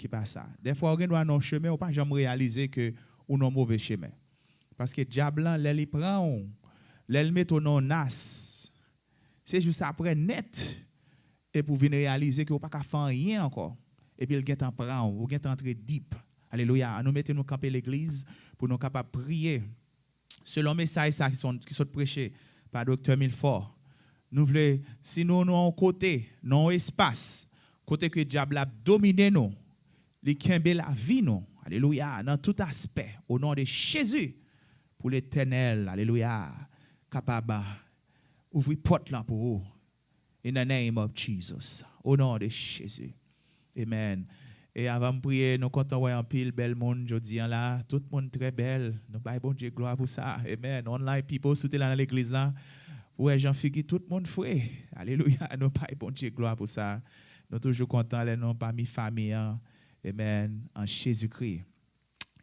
qui passe ça. Des fois, on doit dans chemin, on pas jamais réaliser que on a un mauvais chemin. Parce que diable il prend, il met au nom nas. C'est juste après net et pour venir réaliser que on pas faire rien encore. Et puis il get en prend, ou get entrer deep. Alléluia. Nous mettons nous camper l'église pour nous capables prier selon le message qui sont prêchés par Dr. Milford. Nous voulons, si nous avons un côté, non espace, côté que le diable a dominé nous, il kembe la vie nous, alléluia, dans tout aspect, au nom de Jésus, pour l'éternel, alléluia, capable d'ouvrir porte là pour vous, in the name of Jesus, au nom de Jésus, amen. Et avant de prier, nous comptons voir un pile bel monde, je dis là, tout le monde très belle, nous baillons bon Dieu gloire pour ça, amen. Online people, soutien dans l'église là. Ouais, j'en figue tout le monde frère. Alléluia. Nous pas bon Dieu gloire pour ça. Nous toujours contents les noms parmi famille. Amen. En Jésus-Christ.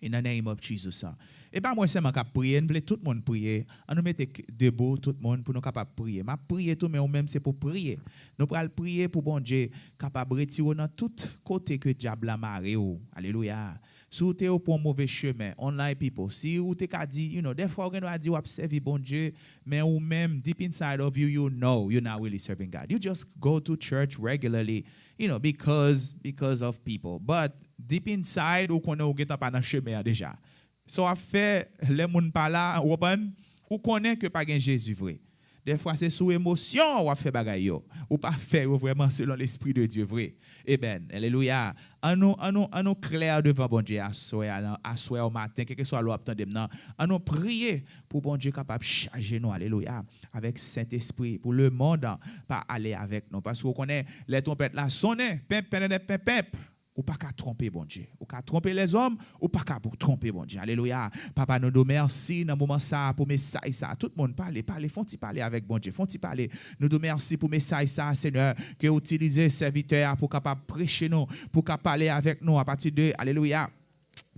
In the name of Jesus. Et pas moi seulement qu'à prier, nous voulons tout le monde prier. On nous mette debout tout le monde pour nous capable prier. Ma prier tout mais même c'est pour prier. Nous allons prier pour bon Dieu capable retirer dans tout côté que diable a maré. Alléluia. Si vous êtes pour un mauvais chemin, online people, si vous êtes dit, des fois vous avez dit, vous observez bon Dieu, mais vous même, deep inside of you, you know you're not really serving God. You just go to church regularly, because of people. But deep inside, vous connaissez vous êtes pas dans le chemin déjà. So, à faire, les gens pas là, vous connaissez que pas Jésus vrai. Des fois, c'est sous émotion ou fait bagaille ou pas faire vraiment selon l'esprit de Dieu vrai. Amen. Alléluia. En nous clair devant bon Dieu à soir au matin, quel que soit l'heure maintenant, en nous prier pour bon Dieu capable de charger nous. Alléluia. Avec Saint-Esprit pour le monde pas aller avec nous parce qu'on connaît les trompettes là sonner, pep. Ou pas qu'à tromper bon Dieu. Ou qu'à tromper les hommes, ou pas qu'à tromper bon Dieu. Alléluia. Papa, nous nous merci dans le moment ça, pour message ça. Tout le monde parle, font-ils parler avec bon Dieu. Font-ils parler. Nous nous merci pour message ça, Seigneur, que vous utilisez serviteur pour capable prêcher nous, pour capable parler avec nous à partir de, alléluia.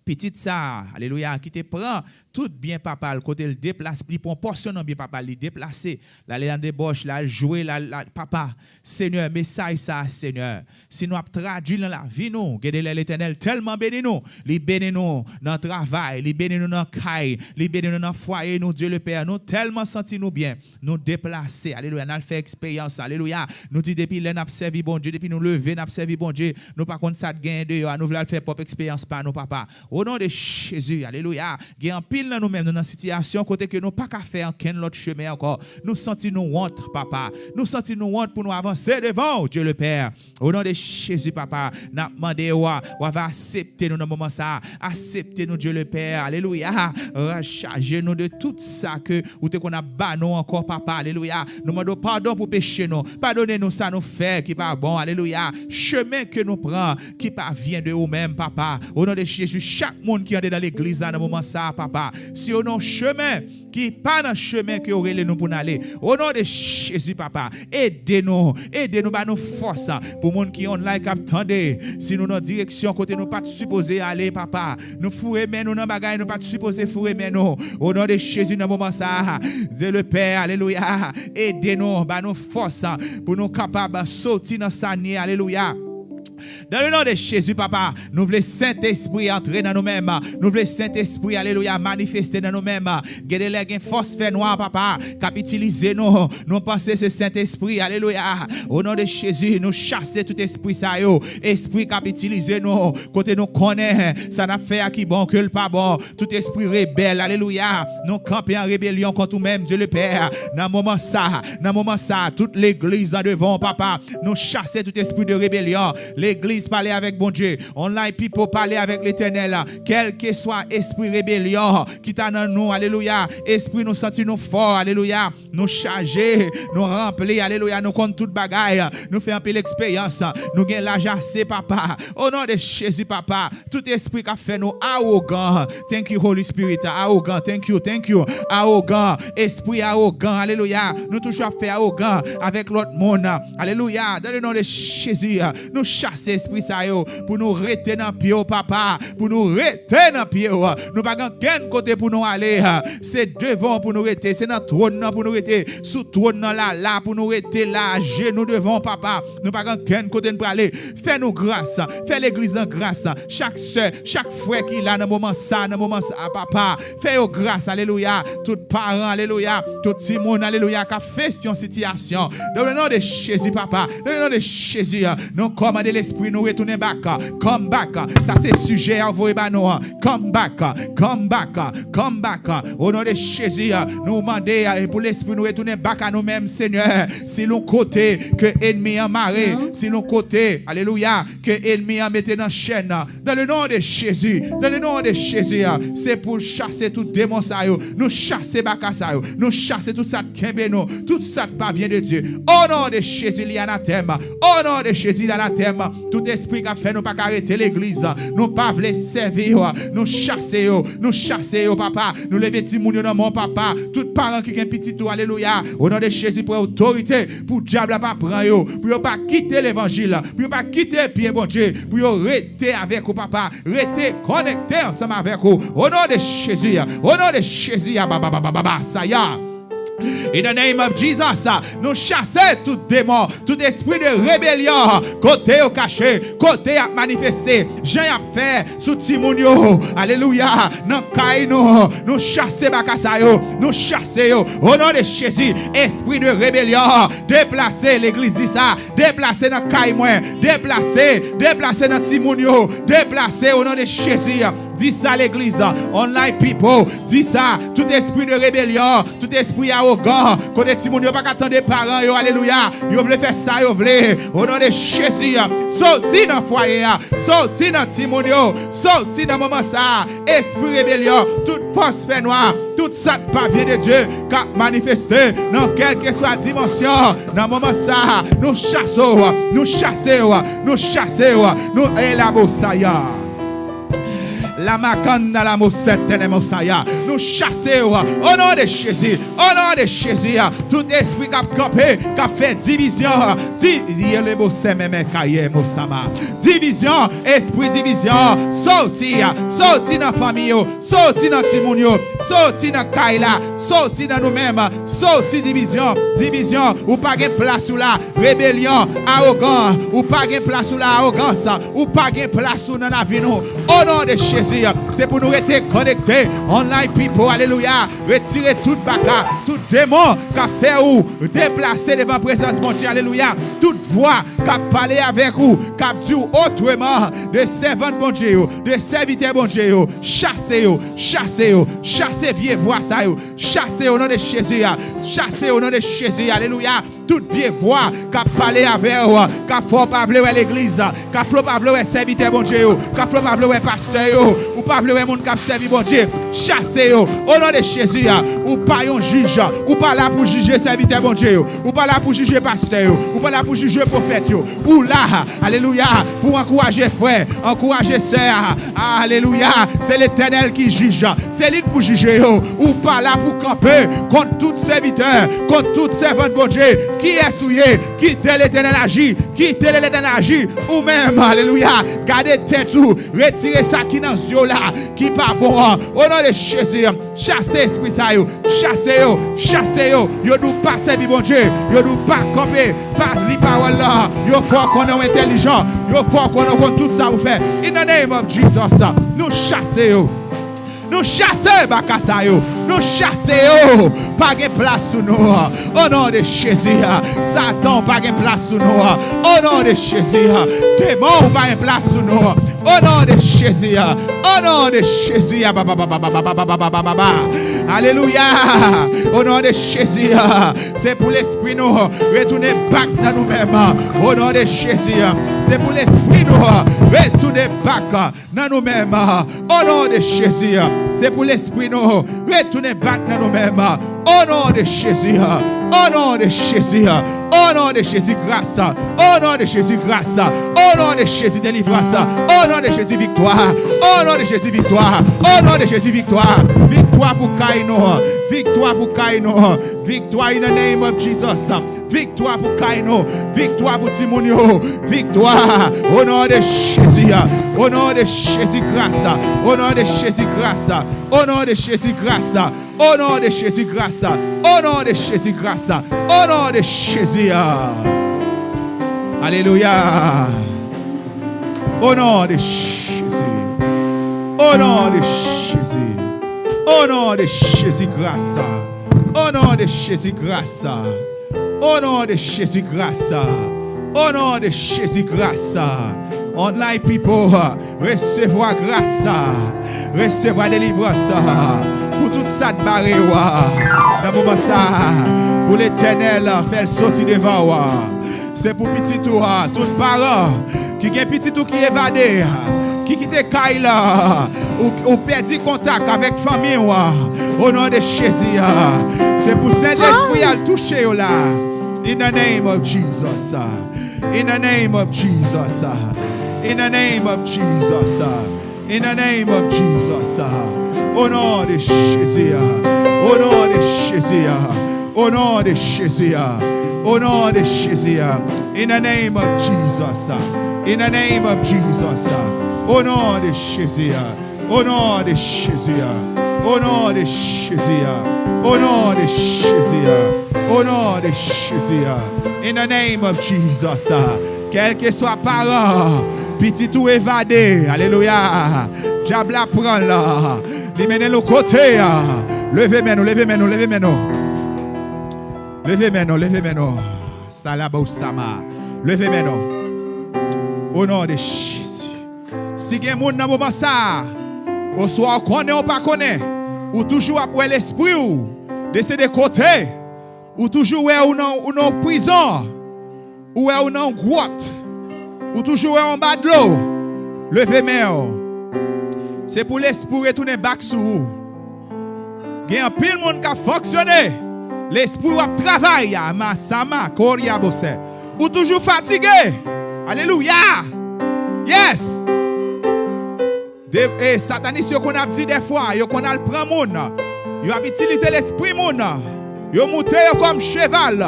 Petite ça, alléluia, qui te prend tout bien papa, le côté le déplace, il prend portion bien papa, il déplacer, l'aller dans des boches, là jouer la papa. Seigneur, message ça, Seigneur. Si nous avons traduit dans la vie nous, gardez l'Éternel tellement béni nous, il béni nous dans le travail, il béni nous dans le caille, il béni nous dans le foyer, nous Dieu le Père, nous tellement senti nous bien, nous déplacer, alléluia, nous fait expérience, alléluia. Nous dit depuis nous avons servi bon Dieu, depuis nous lever, nous avons servi bon Dieu, nous pas contre ça de gain de nous voulons faire propre expérience par nos papa. Au nom de Jésus, alléluia. Il y a un pile dans nous-mêmes, dans une situation côté que nous pas qu'à faire aucun autre chemin encore. Nous sentons nous honte, papa. Nous sentons nous honte pour nous avancer devant Dieu le Père. Au nom de Jésus, papa, nous demandons ou va accepter nous dans le moment ça. Accepter nous, Dieu le Père. Alléluia. Rechargez-nous de tout ça que ou te qu'on a bas nous encore, papa. Alléluia. Nous demandons pardon pour pécher nous. Pardonnez-nous ça nous fait qui pas bon. Alléluia. Chemin que nous prenons qui pas vient de nous-mêmes, papa. Au nom de Jésus, chaque monde qui est dans l'église dans le moment ça, papa, si on a un chemin qui n'est pas dans le chemin que aurait nous pour aller, au nom de Jésus, papa, aidez-nous, par nos forces, pour les gens qui ont like attendez, si nous dans direction côté nous pas supposé aller, papa, nous fourrer mais nous dans bagaille nous pas supposé fourrer mais nous, au nom de Jésus dans le moment ça, Dieu le Père, alléluia, aidez-nous, par nos forces, pour nous capables de sortir dans sa nuit, alléluia. Dans le nom de Jésus, papa, nous voulons Saint-Esprit entrer dans nous-mêmes. Nous voulons Saint-Esprit, alléluia, manifester dans nous-mêmes. Gardez les force fait noir, papa. Capitalisez nous. Nous pensons ce Saint-Esprit, alléluia. Au nom de Jésus, nous chassons tout esprit ça yo. Esprit capitalisez nous. Côté nous connaît, ça n'a fait à qui bon que le pas bon. Tout esprit rebelle, alléluia. Nous camper en rébellion contre nous-mêmes, Dieu le Père. Dans le moment ça, toute l'église en devant, papa. Nous chassons tout esprit de rébellion. L'église parler avec bon Dieu. Online people parler avec l'Éternel. Quel que soit esprit rébellion qui t'a dans nous, alléluia. Esprit nous sentir nous fort, alléluia. Nous charger, nous remplir, alléluia. Nous compte toute bagaille. Nous faire un peu l'expérience. Nous gagnons l'âge assez, papa. Au nom de Jésus, papa. Tout esprit qui a fait nous arrogant. Thank you, Holy Spirit. Arrogant. Thank you. Arrogant. Esprit arrogant, alléluia. Nous toujours fait arrogant avec l'autre monde. Alléluia. Dans le nom de Jésus, nous chassons chasser esprit ça yo, pour nous rester dans pied papa, pour nous rester dans pied. Nous pas quel côté pour nous aller, c'est devant pour nous rester, c'est dans trône pour nous rester, sous trône là pour nous rester là, genoux devant papa. Nous pas quel côté pour aller. Fais-nous grâce, fais l'église en grâce. Chaque soeur, chaque frère qui est là dans le moment ça, papa, fais-nous grâce, alléluia. Tout parent, alléluia, tout le monde, alléluia, qui a fait cette situation. Dans le nom de Jésus, papa, dans le nom de Jésus, nous commandons l'esprit, nous retourner back, come back. Ça c'est sujet à vous et nous. Come back, come back, come back. Au nom de Jésus, nous demandons pour l'esprit, nous retourner back à nous-mêmes, Seigneur. Si l'on côté que l'ennemi a marré, si l'on côté, alléluia, que l'ennemi a mis dans la chaîne, dans le nom de Jésus, dans le nom de Jésus, c'est pour chasser tout démon, nous chasser Bakasayo, nous chasser tout ça qui nous, tout ça pas bien de Dieu. Au nom de Jésus, il y a anathème. Au nom de Jésus, il y a anathème. Tout esprit qui a fait nous pas arrêter l'église, nous pas voulons servir, nous chasser, papa, nous lever Timoun dans mon papa, tout parent qui a un petit tout, alléluia. Au nom de Jésus, pour autorité, pour diable pas prendre, pour pas quitter l'évangile, pour pas quitter pied bon Dieu, pour rester avec vous, papa, rester connecté ensemble avec vous. Au nom de Jésus, au nom de Jésus, ça y a. In the name of Jesus, nous chassons tout démon, tout esprit de rébellion, côté au caché, côté à manifester, j'ai à faire sous Timounio, alléluia, non kaino, nous chassons Bakasayo, nous chassons au nom de Jésus, esprit de rébellion, déplacer l'église dit ça, déplacer dans Kaimoin, déplacer dans Timounio, déplacer au nom de Jésus. Dis ça l'église, online people, dis ça, tout esprit de rébellion, tout esprit arrogant, quand les Timoun pas attendre des parents, alléluia, ils veulent faire ça, ils veulent, au nom de Jésus, sorti dans le foyer, sorti dans Timoun, sorti dans le moment ça, esprit rébellion, toute force fait noire, tout ça pas bien de Dieu, qui a manifesté dans quelle que soit dimension, dans le moment ça, nous chassons, nous élabons ça. La macanda la moussette de Mosaya. Nous chassons au nom de Jésus. Au nom de Jésus. Tout esprit qui a campé, qui a fait division. Division, esprit division. Sorti dans la famille. Sorti dans Timounio. Sorti dans Kaila. Sorti dans nous-mêmes. Sorti division. Division. Ou pas de place sous la rébellion. Arrogant. Ou pas de place sous la arrogance. Ou pas de place sous la vie. Au nom de Jésus. C'est pour nous rester connectés. Online people, alléluia. Retirer tout baka, tout démon qui a fait ou déplacer devant la présence de Dieu, alléluia. Toute voix qui a parlé avec vous, qui a dit autrement de servants de Dieu, de serviteurs de Dieu. Chassez vieux voix ça, chassez au nom de Jésus, chassez au nom de Jésus, alléluia. Toute vieille voix qui a parlé avec vous, qui a fait parler à l'église, qui a fait parler aux serviteurs de Dieu, qui a fait parler aux pasteurs, ou pas parler aux gens qui ont servi bon Dieu. Chassez au nom de Jésus, ou pas un juge, ou pas là pour juger serviteurs de Dieu, ou pas là pour juger pasteur, ou pas là pour juger prophète, ou là, alléluia, pour encourager frère, encourager sœur, alléluia, c'est l'Éternel qui juge, c'est lui pour juger, ou pas là pour camper contre tout serviteur, contre tout servant de Dieu. Qui est souillé, quittez l'Éternel agit, quittez l'Éternel agit, ou même, alléluia, gardez tête ou, retirez ça qui dans ce là, qui pas bon, au nom de Jésus, chassez esprit ça, chassez, yo nous pas servir bon Dieu, yo nous pas camper, pas les paroles là, yo faut qu'on est intelligent, yo faut qu'on ait tout ça vous fait, in the name of Jesus, nous chassez. Nous chassons Bakasayo. Nous chassons. Pas de place sous nous. Au nom de Jésus. Satan, pas de place sous nous. Au nom de Jésus. Démon, pas de place sous nous. Au nom de Jésus. Au nom de Jésus. Alléluia. Au nom de Jésus. C'est pour l'esprit nous. Retourner back dans nous-mêmes. Au nom de Jésus. C'est pour l'esprit nous. Retourner back dans nous-mêmes. Au nom de Jésus. C'est pour l'esprit nous. Retourner back dans nous-mêmes. Au nom de Jésus. Au nom de Jésus. Au nom de Jésus, grâce. Au nom de Jésus, grâce. Au nom de Jésus, délivrance. Au nom de Jésus, victoire. Au nom de Jésus, victoire. Au nom de Jésus, victoire. Victoire pour Kaino. Victoire pour Kaino. Victoire in the name of Jesus. victoire pour Kaino, victoire pour Timonio, victoire au nom de Jésus, au nom de Jésus grâce, au nom de Jésus grâce, au nom de Jésus grâce, au nom de Jésus grâce, au nom de Jésus grâce, au nom de Jésus. Alléluia. Au nom de Jésus. Au nom de Jésus. Au nom de Jésus grâce. Au nom de Jésus grâce. Au nom de Jésus grâce. Au nom de Jésus grâce. Online people, recevoir grâce. Recevoir délivrance. Pour tout ça de barré. Dans le moment ça. Pour l'éternel, faire sortir devant. C'est pour petit tout, tout parent qui est petit tout qui évadé, qui quitte Kaila, ou perdu contact avec famille, au nom de Jésus. C'est pour Saint-Esprit à le toucher là. In the name of Jesus. In the name of Jesus. In the name of Jesus. In the name of Jesus. Au nom de Jésus. Au nom de Jésus. Au nom de Jésus. Au nom de Jésus. In the name of Jesus. In the name of Jesus. Au nom de Jésus. Au nom de Jésus. Au nom de Jésus. Au nom de Jésus. Au nom de Jésus. In the name of Jesus. Quel que soit parent, petit ou évadé. Alléluia. Diable apprend là. Il mène le côté. Levez maintenant, levez maintenant, levez maintenant. Levez maintenant, levez maintenant. Salabo Sama. Levez maintenant. Au nom de Jésus. Si il y a des gens dans le moment ça, au soit on connaît ou pas connaît, ou toujours après l'esprit ou de côté, ou toujours ou non prison, ou non grotte, ou toujours en bas de l'eau, levez maintenant. C'est pour l'esprit retourner back sur vous. Il y a un pile monde qui a fonctionné. L'esprit va travailler, Masama, Koria Bosse. Ou toujours fatigué. Alléluia. Yes. Et Satanis, qu'on a dit des fois, qu'on a le prend monde. Yo a utilisé l'esprit monde. Yo monté comme cheval.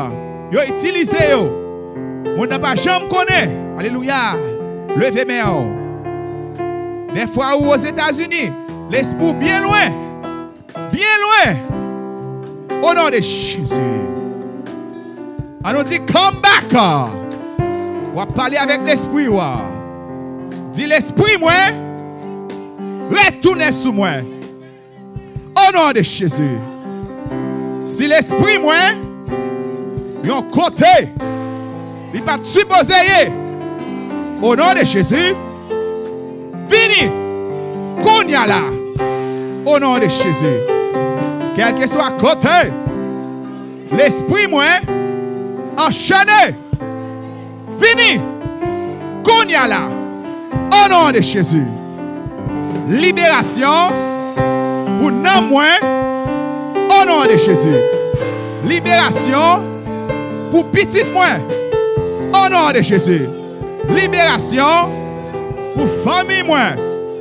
Yo utilisé yo. Mon n'a pas jamais connaît. Alléluia. Levez main. Des fois aux États-Unis, l'esprit bien loin. Bien loin. Au nom de Jésus. On nous dit, come back. On va parler avec l'esprit. Dis l'esprit, moi, retournez sur moi. Au nom de Jésus. Si l'esprit, moi, yon côté, il n'est pas supposé. Au nom de Jésus, fini. Qu'on y a là. Au nom de Jésus. Quel que soit côté, l'esprit, moi, enchaîné, fini, qu'on y a là, au nom de Jésus. Libération pour nous, moi, au nom de Jésus. Libération pour petit moi, au nom de Jésus. Libération pour famille, moi.